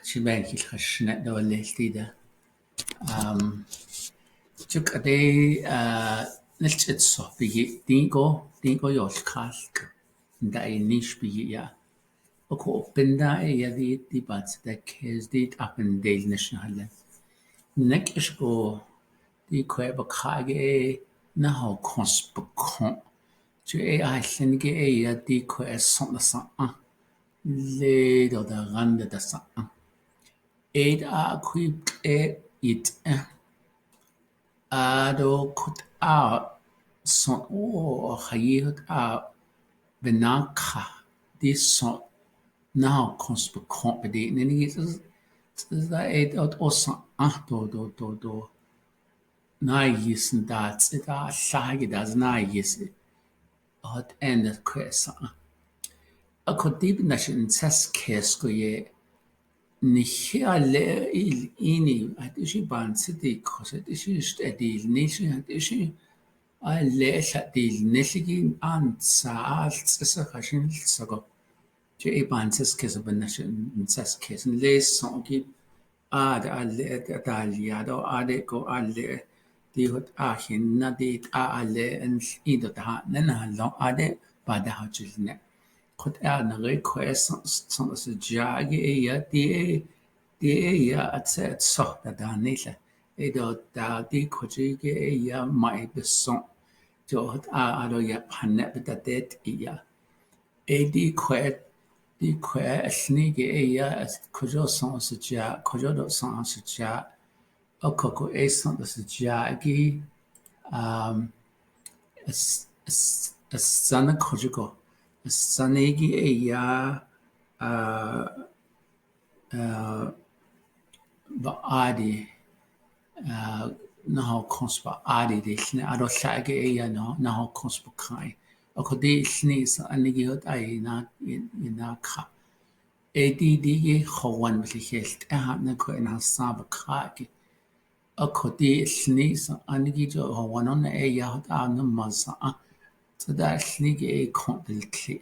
شبان كي الخشنة دو اللي جديدة تشوك أدي نلش إتصو بيجي دينكو يوش كالك داي نيش بيجي يا أكو بندا دي بات دا كيز دي أبن ديل نشنهلا نك إشكو دي كوي بكاجي نهو كونس بكون جو أحلنجي يا دي كوي صن صن لي دو دا غند دا صن equip it ado kut a son o hayut a benaka this son now consp company nini is da et osan do na yisen dat da sage das na yisen hat endet kwesa a kodib nashin ses kesko ye Nihale il ini hadishi bansiti kosetishi stadil nishi hadishi alle stadil nishigi ansal tsasa khashin sago je e banses kesa banashin sas kesen les songi ad alle daliado ade go alle di hot ahin na di alle en ido da nana lo ade bada hajilne Kod ernere som så jage det er at se så der nille der det kojige ja mai beson jo ado ja panne det ja de kwe snige ja kojo som så ja kojo do som så ja og koko som så jage sana kojigo Sanegi ya baadi naho konspa adi dishne ado shage ya no naho konspa kai ako dishne sa anigi hot ai na ka edi khawan blikelt na ko na sab khaki ako dishne sa anigi jo hawanon ya hot an masa så der slik kom det til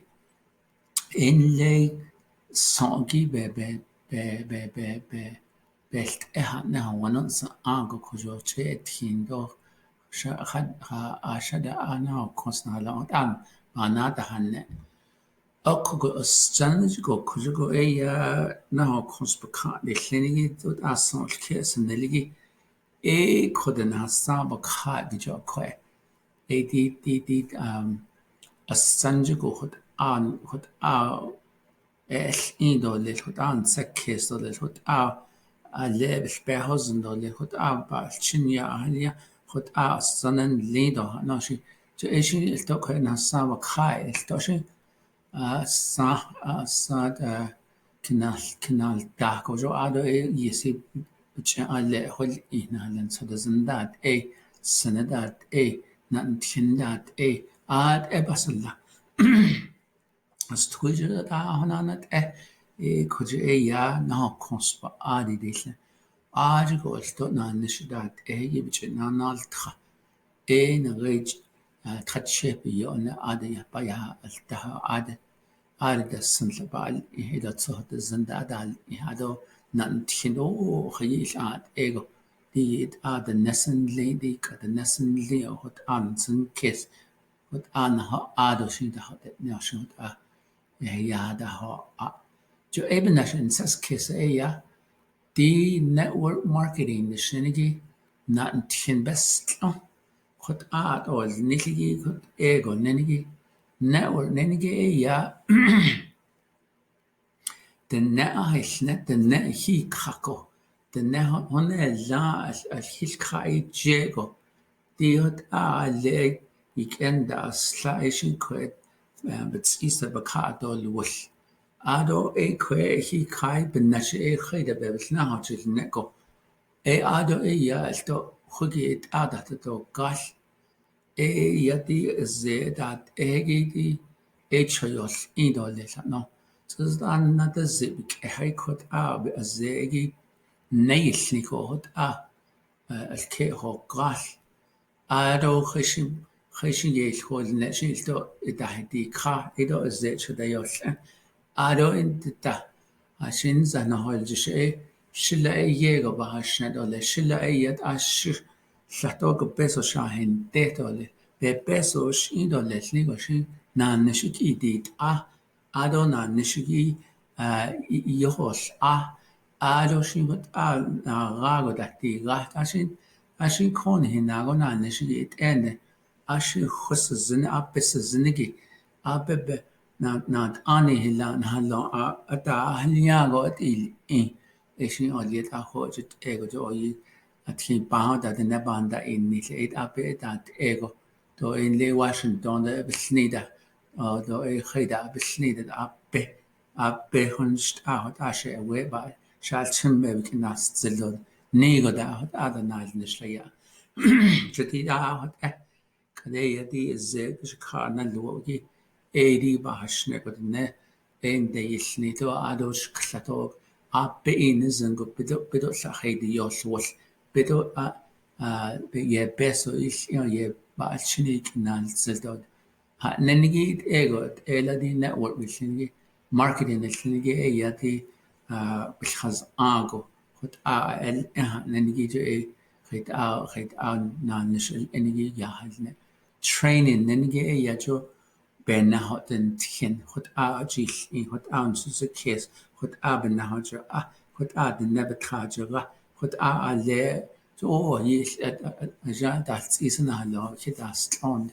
indlæg songi belt han han så ango kujo che tindo ashada ana konsnala an anada hanne okko stanji go kujo ya na konspaka de klinigi tot asan kesen neligi koden hasa bakha dijo kwe di a sanjigo hot in do le hot an sekes do le hot a le behosen do le hot ba chinya alia hot sanan le do na shi to ishi to ko na sa wa khai to shi sa kinal da ko jo ado yesi che ale hol ina len so da zandat sanadat nan tindat ad basalla as twijer da hananat kuje ya na konspa adi desle aj go sto na nishidat yibche na naltha na rej thache bi yon adi ya pa ya alta ad da sanla bal hida tsohd zanda dal hado nan tindo khayil ad ego die ad nessen lady kad nessen leo hot ansen kiss hot an ha ado shin da hot na shot ja da ha jo eben nation sas kiss ja die network marketing de shinigi not tin best hot ad ol niligi hot ego nenigi network nenigi ja den net den net hi krako den hon la al hilkrai jego die hat le igen das slaishin kwet but isa bakado lwul ado kwe hi kai benash khayda bebsna hachil neko ado ya sto khugit adat to gal yati zedat egidi chayos indole no så anna da zibik haykot zegi neilniko hot alke ho gal ado khishim yel khol nashilto idahdi kha ido zet shda yos ado inta ashin zana hol jishe shilla yego bahashna dole shilla yet ash shato go peso shahin tetole be peso shin dole sligo shin na nishiki dit ado na nishiki yos ado shin got na rago dati rat ashin kon hinago na nishiki it ende ashin khus zin apes zinigi abebe na ani hila na halo ata hliago at il ishin oliet a hojet ego jo yi at hi ba da de ne banda in ni it ape dat ego do in le Washington de besnida do e khida besnida ape hunst a hot ashe we ba shal chim be kinas zelo nego da hot ada na nishlaya jeti da hot كذا دي الزيت مش كارنا لوجي دي bahashne ko ne en de yisni to ados klato a be in zango bido sa heidi yoswol bido be ye beso is ye ba chini kinal zeldo ha nenigi ego ela di network wishingi marketing wishingi e yati bishaz ago hot el nenigi jo خيط na nishil enigi ya halne training nenigi e ya jo ben na hot den tien hot jil in hot su kes hot ben na hot jo hot den never traje hot le so yi ja das is na lo hit das on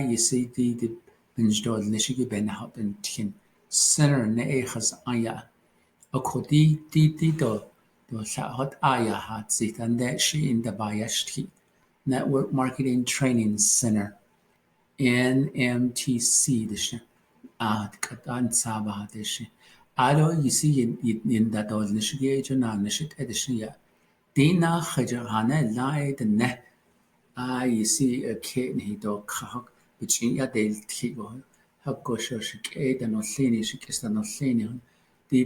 you see the benjdol nishigi ben na hot den tien center ne e khaz aya akodi di do hot aya hat sich an der shi in der Bayashti Network Marketing Training Center NMTC das katan saba das alo you see in da dol nish ge jona nish edition ya dina khajahana lai the ne you see a kid he do khak bitchin ya del tigo hakko shosh ke da no sini shi kista no sini di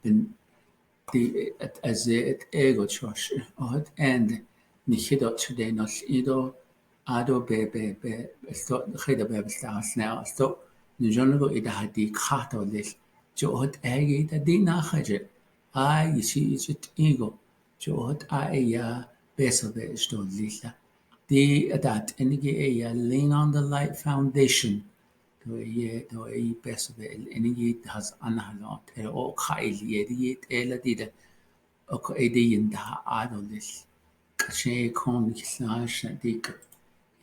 bin die het ego chosh od and mi hidot today nos ido ado be sto khida be stas now sto ni jono ida hadi khato lis jo hot egi da di na khaje you see it ego jo hot ya beso be sto lisa di that enige ya lean on the light foundation do ye beso be enige has anhalot o khail ye di ela di ako edi da adolis kashe kon kisash dik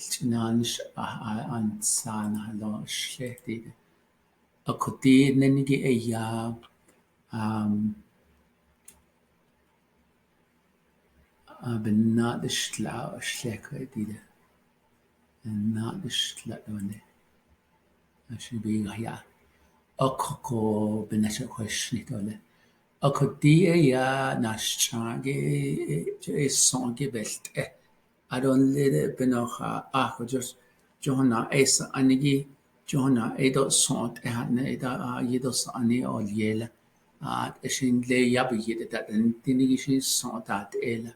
ilchinanish an san halo shleti ako di nenigi eya ben not the shla shleko edi not the shla one should be ya ako benasha question dole ako di ya naschage je songe belt adon lede benocha ako just johna esa anigi johna edo sont hanne eda yedos ani ol yela eshin le yab yede dat en tinigi shi sont dat ela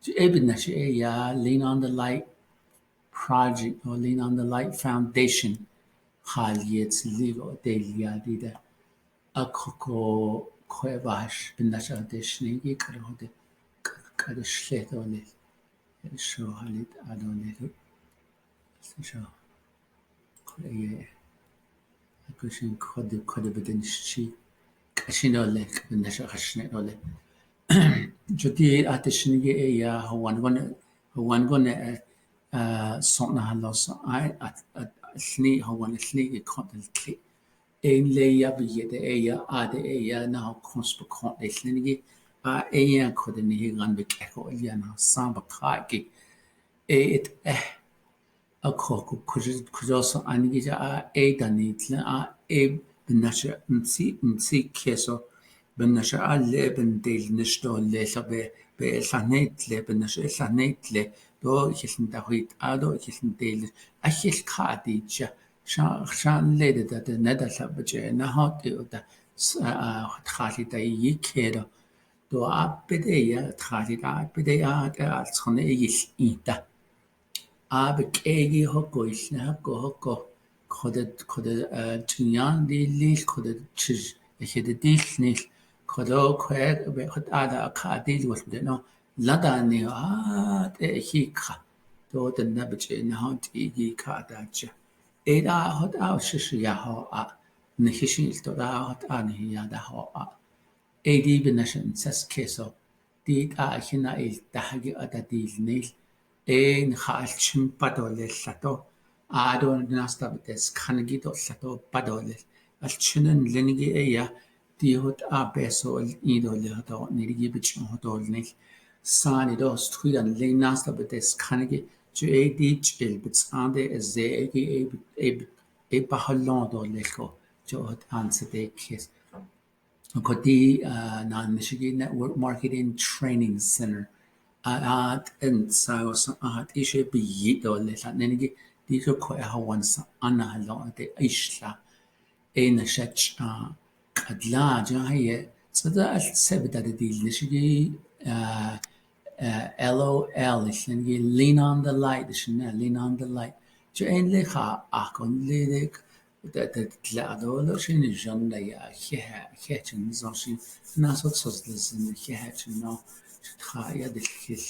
je ebinash ya lean on the light project or lean on the light foundation Haliyet ligo delia dida akoko kwebash binash adeshni ikrode kadeshlet ole شو halit adone شو كله كوشين كود بدن شي كشين ole binash khashne ole جدي ateshni ya هوان غن صنع هلاس سني هوان سني كونتل كلي een leia bejede eia ade eia na kons bekon eslinigi eia kodeni higan bekeko elia na samba kaki et a koko kujoso anigi ja danitla benasha msi keso benasha leben del nisto lesa be sanetle benasha sanetle do hisn da huit ado hisn del achil kadi ja shan lede da de neda sabaje na hot da khali da yikedo do abede ya khali da abede ya altsone yis ita abe kegi hoko isne hoko خود تنیان دیل خود چیز یکی دیل نیل خدا که به خود آدا کادیل وقت دنو لدانی یکی که تو دنیا بچه نه یکی کاداچه ایدا خود آوشش یا ها نخشین تو دا خود آنه یا دا ها ایدی بنشن سس کسو دید آخنا ایل دهگی آدا دیل نیل این خال چیم بدوله لطو آدون ناستا بدس خانگی دو لطو بدوله الچنن لنگی ایا دیهود آبسول ایدوله هدو نیرگی بچن هدول نیل سانی دوست تویدن لی ناستا بدس خانگی جو ای دی چیل بتسانده ازده ای بحلان دوله کو جو هد آنسده کس Koti Nishigi Network Marketing Training Center. At and so at ishe bi do le la nengi di ko ko ha wan sa ana lo de ishla ein shach kadla jaye sada al sebda de dil nishigi LOL nengi lean on the light shna lean on the light jo ein le kha akon le تطلع دولة شين جنة يا خيتن زاشين ناس تصدزن خيتن تخايد الكل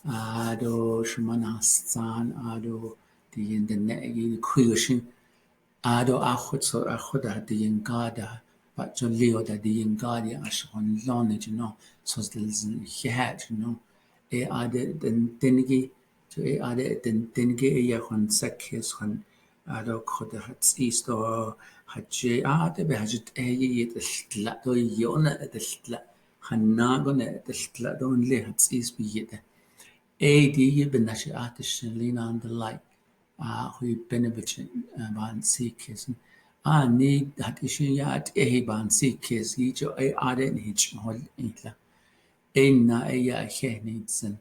آدو شما ناستان آدو دين دنيا كويشين آدو أخد دين قادة بچون لیو دا دین قادی اشون لانه جنو تصدزن خيتن ای آده دنگی تو ای آده دنگی ای خون سکیس خون آدو خود هتسیست و هجی آده به هجت ایی دلتلا دو یونه دلتلا خناگونه دلتلا دون لی هتسیست بیده ای دیگه بنشه آتش لینا on the light خوی بنبچن بان سیکیسن نی هتیشین یاد ای بان سیکیسی جو ای آده نیچ مهل ایلا اینا ای خیه نیتزن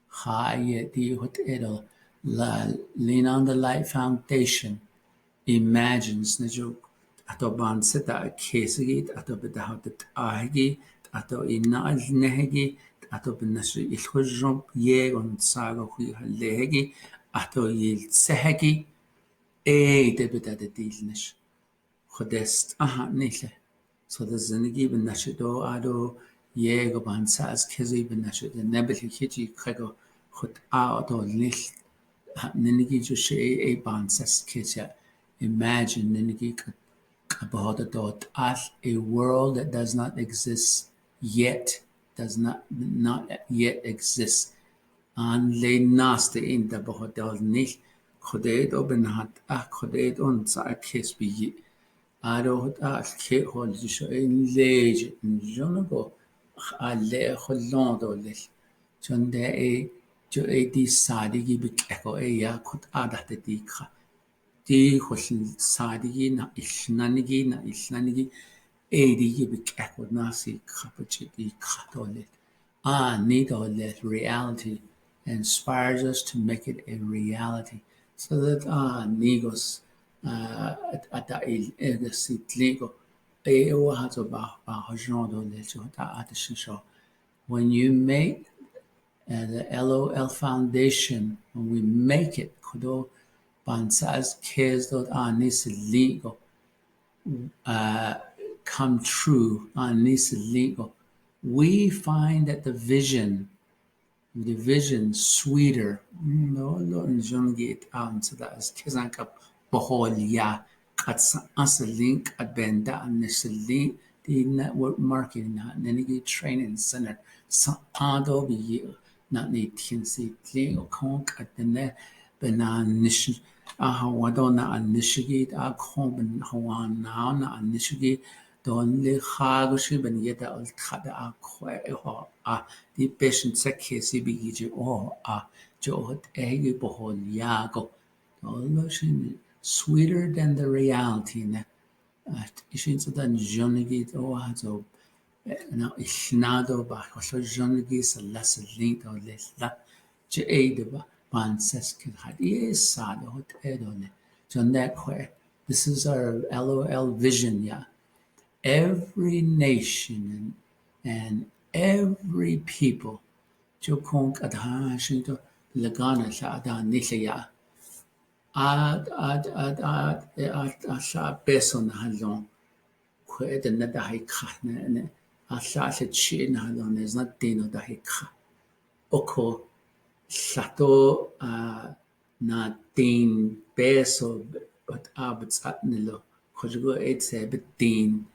خواهی دی هت ایدو Lean on the Light Foundation imagines نجو أتو بانسة كيسجي أتو بدهوت تأهجي أتو إنا النهجي أتو بالنشر الخجم يجون صاروا في هاللهجي أتو يلسهجي إيه ده بدأ ديلنش خدست نيله صد الزندگی بالنشر دو أدو يجو بانسة از كذي بالنشر نبل هيجي خدو خد أتو نيل ننگی جو شی ای بانسس کجا imagine ننگی kabahada dot as a world that does not exist yet does not yet exist an le naste in da bahadal nicht خدایت او بنهاد خدایت اون سا کس بی ادو که هول شو این لیج جونو alle خلان دولل چون ده ای جو ای دی سادگی بکه ای یا خود عادت دیگه دی خوش سادگی نه ایشنانگی ای دیگه بکه خود ناسی خبرچه دی خدالت نی دولت reality inspires us to make it a reality so that nigos at il sitligo ای او هاتو با هجران دولت جو تا آتشن شو when you make the LOL Foundation, when we make it, kodo bansaz kes dot anis legal come true anis legal. We find that the vision sweeter. No, njongi it so that is kizanka bohol ya kats link at benda anis link the network marketing nenigi training center sa ado bi not need tinsi tling or konk at the net benan nish wadona an nishigit a komben hawan nauna an nishigit don le khagushi ben yeta al khada a khwe di patient sekesi bi ji jo hot egi bohol yago sweeter than the reality ne ishin so dan jonigit so now ishnado ba khosho jonigi salas link o lesla je eide ba banses kin had sad hot edone jon that kwe this is our LOL vision yeah every nation and every people jo konk adha shinto lagana sa ada nisya Alla beso na halon kwe de na da hika ne alla se chi na halon is not dino da hika oko sato na din beso but abts at nilo kojugo et se bet din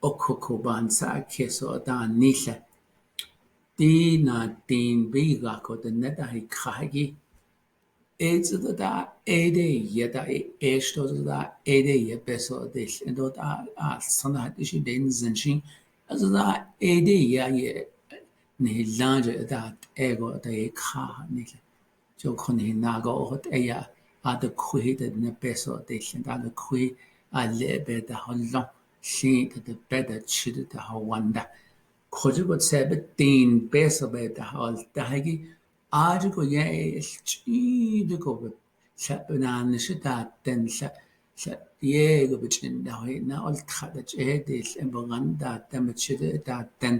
oko ko ban sa keso da nisha di na din biga ko de na da hika gi it's da ede yeda esto da ede ye beso dish and dot sana hat ishi den zinshin also da ede ya ye ni lanje da ego da ye ka ni jo kon hi nago hot eya ad khui de ne beso dish and ad khui a le be da hollon shi de better chid da wanda खोजको सेबतीन पेसो बेटा हॉल ताहगी आज को ये चीद को शपनान शतातन श ये को बचिन दावे ना ऑल खादा चेदिस एम्बगंदा तमचिद तातन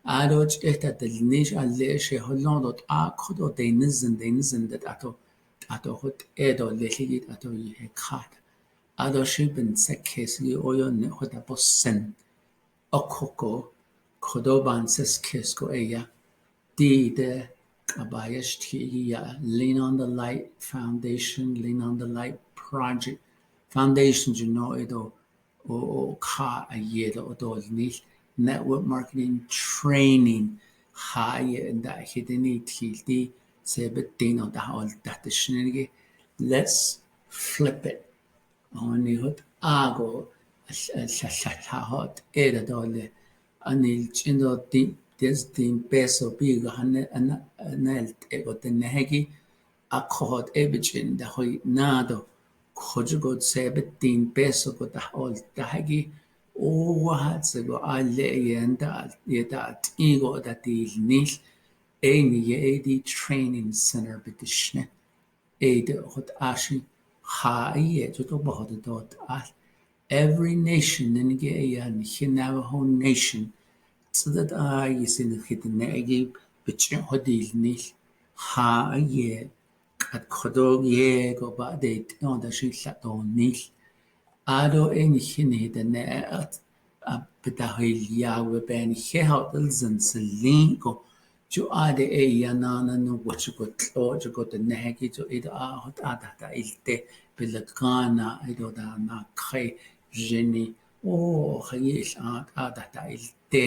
आरोच एता दलनिश अल्लेश होलोंदोट आ खुदो देनिजन दत ato hot edo lehigit ato ye khat ado shiben sekesi oyo ne hota bossen okoko kodoban kesko eya di de abayash tiya lean on the light foundation lean on the light project foundation you know edo o ka ayedo do ni network marketing training high and that hidden tildi sebetino da all that shinige let's flip it on hot ago hot eda dole anil chindo des din peso biga anel ego tenehegi akhot ebichin da hoy nado khojugo sebet din peso go da ol dahegi o wahat go alle yenda yeda ego da dil nil ein ye edi training center bitishne ede hot ashi ha ye to bahot dot al every nation nige yan Navajo nation so that I is in the hidden negi bitchin hodil nil ha ye at kodo ye go ba de on the shi sato nil ado en hine de ne at bedahil ya we ben he hotel zan selingo jo ade e yanana no what you got the negi to it a hot ada ilte belakana ido da na khay jeni o khayis ada ilte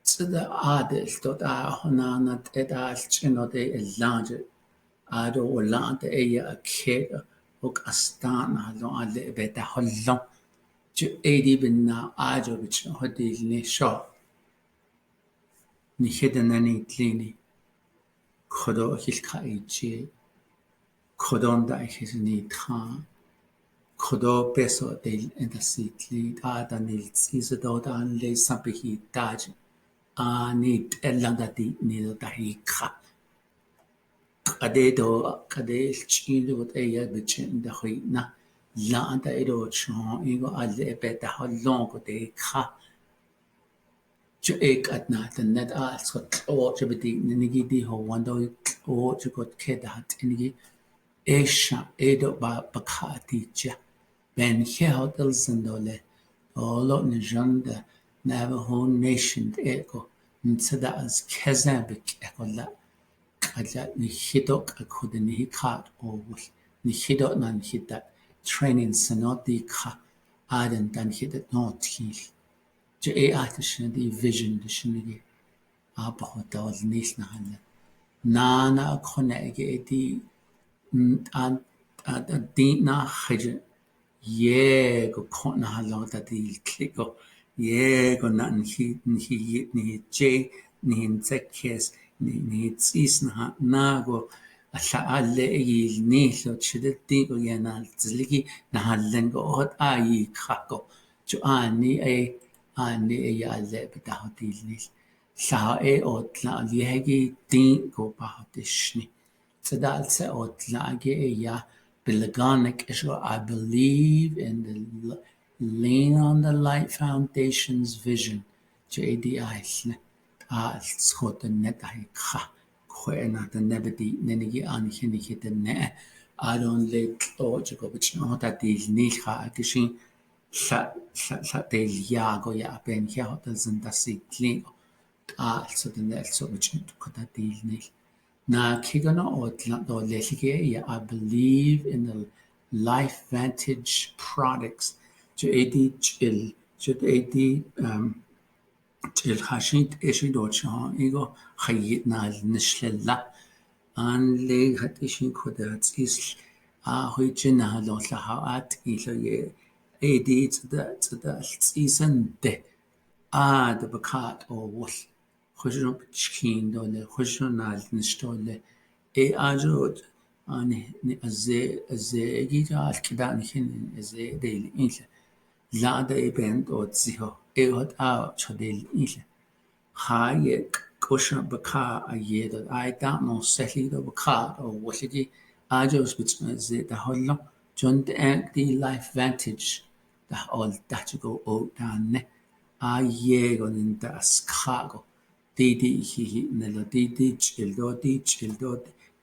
tsda adel dot a honanat et al chinode elange ado olante eya akhe ok astana lo ale beta hollon ju edi binna ajo bich hodil ni sho ni hedanani tlini khodo hilka ichi khodon da hisni tha khodo peso del entasitli ada nil tsisa dot an le sabihi taj anit elandati nido tahika kadedo kadel chilo got eya bichin da hoina la anta edo chon igo alle beta hollon ko de kha jo ek atna den net a skot o chbiti nigi di ho wando o chgot keda hat nigi esha edo ba bakati cha ben hehotel zendole olo njanda Navajo nation eko ntsada as kezabik ekola kala ni hidok akude ni hikat owul ni hidok nan hidat training sanoti ka aden dan hidat not hil jo e atishna di vision de shinigi abaho dawal nis na hala nana akona ege di an din na khije Yego kona halota di kliko. Yego na ni J ni nsekes ni tsis na nago alla alle i ni lo chideti go yana zligi na halengo hot ai khako. Jo ani e ya le beta hotil ni. Sa e otla liegi din go pa hotishni. Tadalse otlage ya Bilingual is what I believe in the Lean on the Light Foundation's vision. JDI schoten net ai kha khoena the nebedi nenigi an hiniki the ne Adon le o jago bich no ta di ni kha kishin sa de ya go ya ben ya da zin da si klin so den so bich ko ta di ni na kigana o tla do le ya I believe in the life vantage products to edi chill to edi til hashit eshi do cha ego khayit na nishla an le hat ishin kodat is a hoichin na lo la hat ilo ye edi tsda season de a de bakat o wol khujno chkin dole khujno na nishtole e ajod an az egi ja al kidan hin az de in la de event o ziho e hot a chodel in Hayek kosher baka a year that I don't know settled over card or what it I just the whole John the life vantage the all that you go out down a year on in the Chicago di he nelo di childo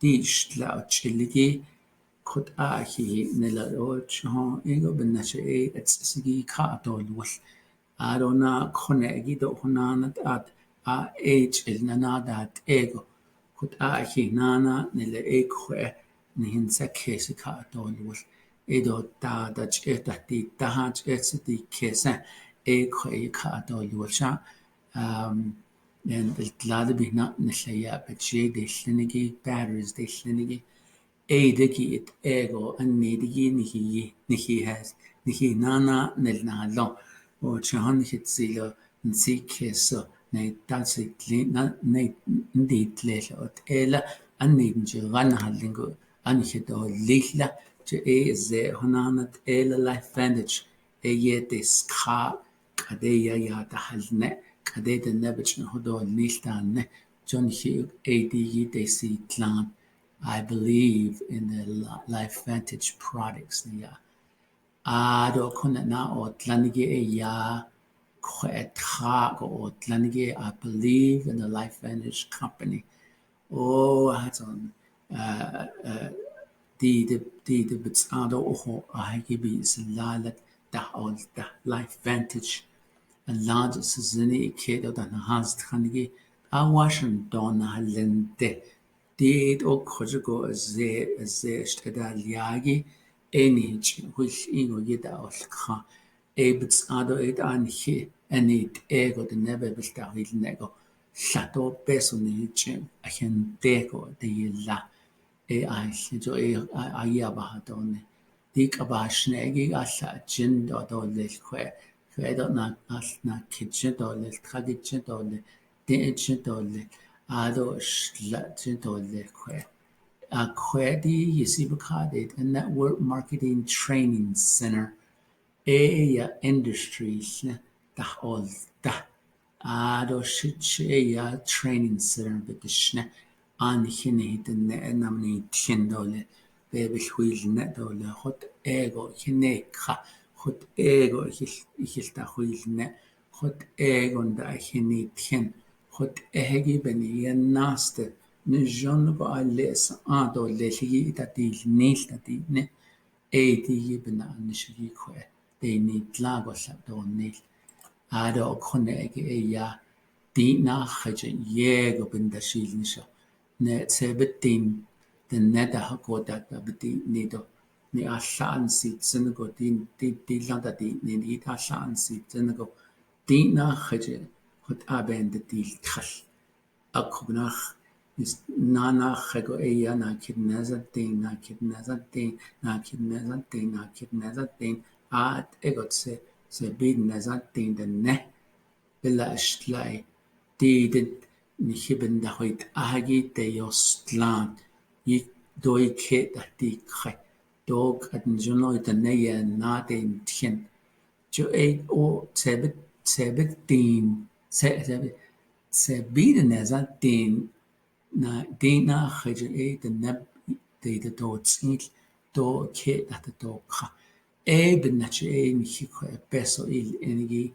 di stla chiligi could a he nelo o chon ego benache it's sigi ka dol wal Arona konegi do honana at a age il nanadat ego kut a hinana nile ekwe ni hinsa kesi ka dolul edo da cheta di da cheta kesa ekwe ka dolul sha en il glade bina nilaya betche de slinigi batteries de slinigi eidigi it ego an nedigi nihi has nihi nana nel nalo o chahan hit zilo nsi keso na tatsi na ndit lelo ot ela an nidin jiran halingo an hit o lila je ze honanat ela life vantage e ye des ka kadeya ya da halne kade de nebich hodo niltan ne John Hugh ADE de si tlan I believe in the Life Vantage products. Yeah. Do kuna na o tlanige e ya o tlanige. I believe in the Life Vantage company. Oh, hat on the bitsado oho I give is lalat da all the Life Vantage. And largest zini kedo dan has tlanige a Washington halente. Did o kojago ze stada liagi enich which ingo yeda olka ebits ado it an hi enit ego de nebe bilta vil nego shato peso ni chem a hen dego de la e ai jo e ai abahadone dik abashnegi alla jin do le kwe kwe do na kitchen do le tradition do le de do le ado shla do le kwe a kwe di yisi bakade a network marketing training center e industries da all da ado shit training center bitishne an hine den namni tjendole bebil huil netole hot ego hine kha hot ego hilta huil ne hot ego da hine tjen hot egi beni naste ne jon go alles ado leli itatil nil tatil ne edi bena nishigi kwe de ni tlago sa do nil ado konege ya di na khaje yego binda shilnisha ne tsebetin den neda hakoda da beti nido ni ashan si tsenego di landa di ni ashan si tsenego di na khaje hot abend di khal akubnach is nana khego eya na kidneza din na kidneza din na kidneza din na kidneza din at egot se bid neza din den ne billa ishtlai did ni hiben da hoit agi de yostlan yi doi ke da di khay dog at njuno ita ne ya na den tien jo e o sebet din se bid neza din na dina khajin e de nab de do tsil do ke at do kha e bin na che ni khiko e peso il enigi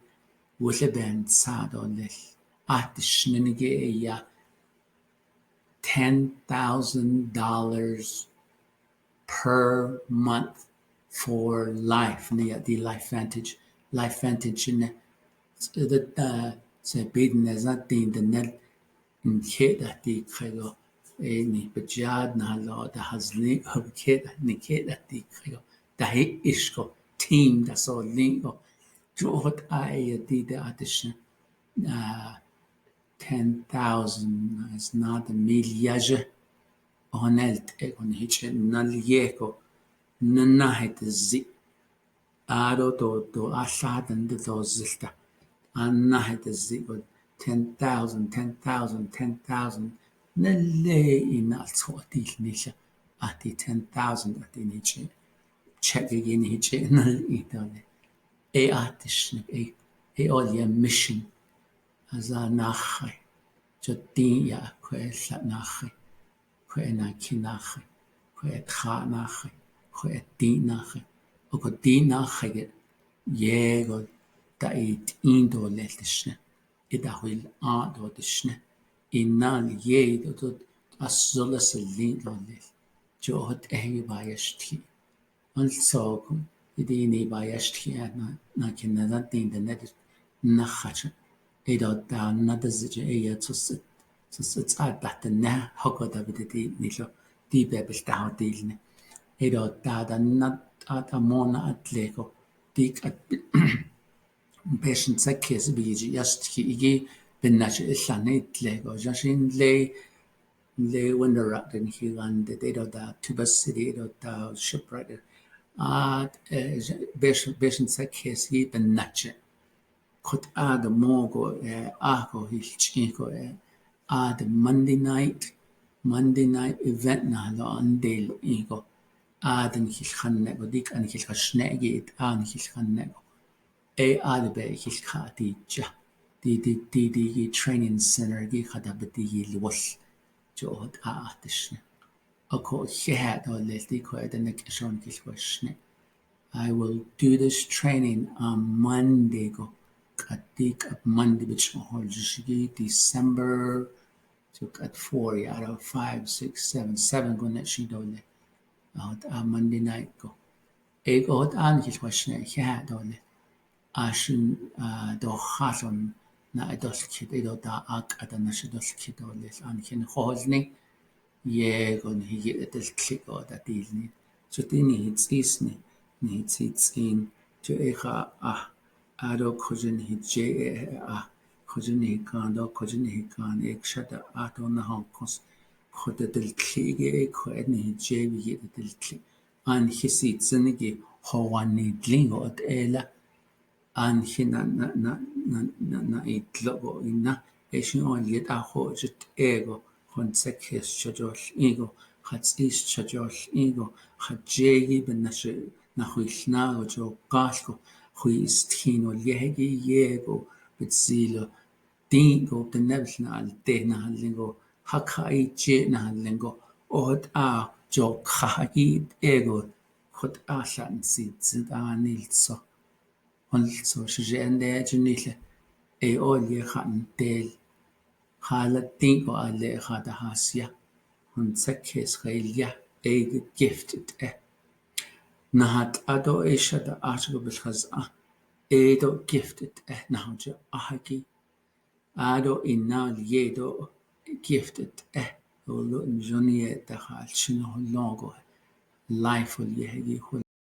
wole ben sa do le at shnenige e ya $10,000 per month for life. The life vantage in the se biden as not the net in kid that the krigo ni bejad na lo the hasni of kid ni kid that the krigo the hit isko team that's all lingo Jot I did the addition 10,000 is not a milliage onelt egon hitche nalieko nanahet zi aro do asaden de do zilta anahet zi 10,000 10,000 10,000 nalle in altsoti nisha ati 10,000 ati niche check again hitche nal itale e atishne e olje mission as a nache Jodin ja kwe nache kwe na kinache kwe tra nache kwe di nache o di nache get jego da indo letishne I da wil a do dishne inal ye do asola selin do let jo hot bayashti also idini bayashti na kinna din the net nachache da nada zije så at na hokko da bidi nilo di bebel da dilne da nat at amona atlego dik at patient sekes biji just ki benach illane tlego jashin le wonder at in hilan de da tubas city da shipwright at patient sekes hi benach Kut the mogo ako hilchiko the Monday night event na lo andel ego den hilchanne go dik an hilchashnegi an hilchanne the be hilchati ja di training center di khada bedi lwas jo hot atishne ako head or lesti ko the nek shon hilchashne I will do this training on Monday go Katik at Monday which holds December took at 4 out of 5, 6, 7, 7 go net she dole out Monday night go. Ego hot an his question he dole. Ashin do hason na dos kid edo da ak at an dos kid dole an hin hosni ye gon he get this click or that disney. So tini it's isni needs it's in to echa ado kojin hije kojin hikan do kojin hikan ek shada ato na hankos khode del klige ko edni hije vi del kli an hisit zinigi hawani dlingo at ela an hina na itlogo ina eshin on yet a hojit ego hon sekhes chajol ego hats is chajol ego hajegi ben na huishna o jo kasko huistino yegi yego betzilo dingo benevna al dena lingo hakai je na lingo od a jo khagi ego khot asan si zidanilso also shende junile e olje khan del hala dingo alle khada hasia hun sekhes khailya e gifted Nahat ado isha da article because edo gifted nahoja ahaki ado inal yedo gifted olo njoniye da hal shino longo life ol yehgi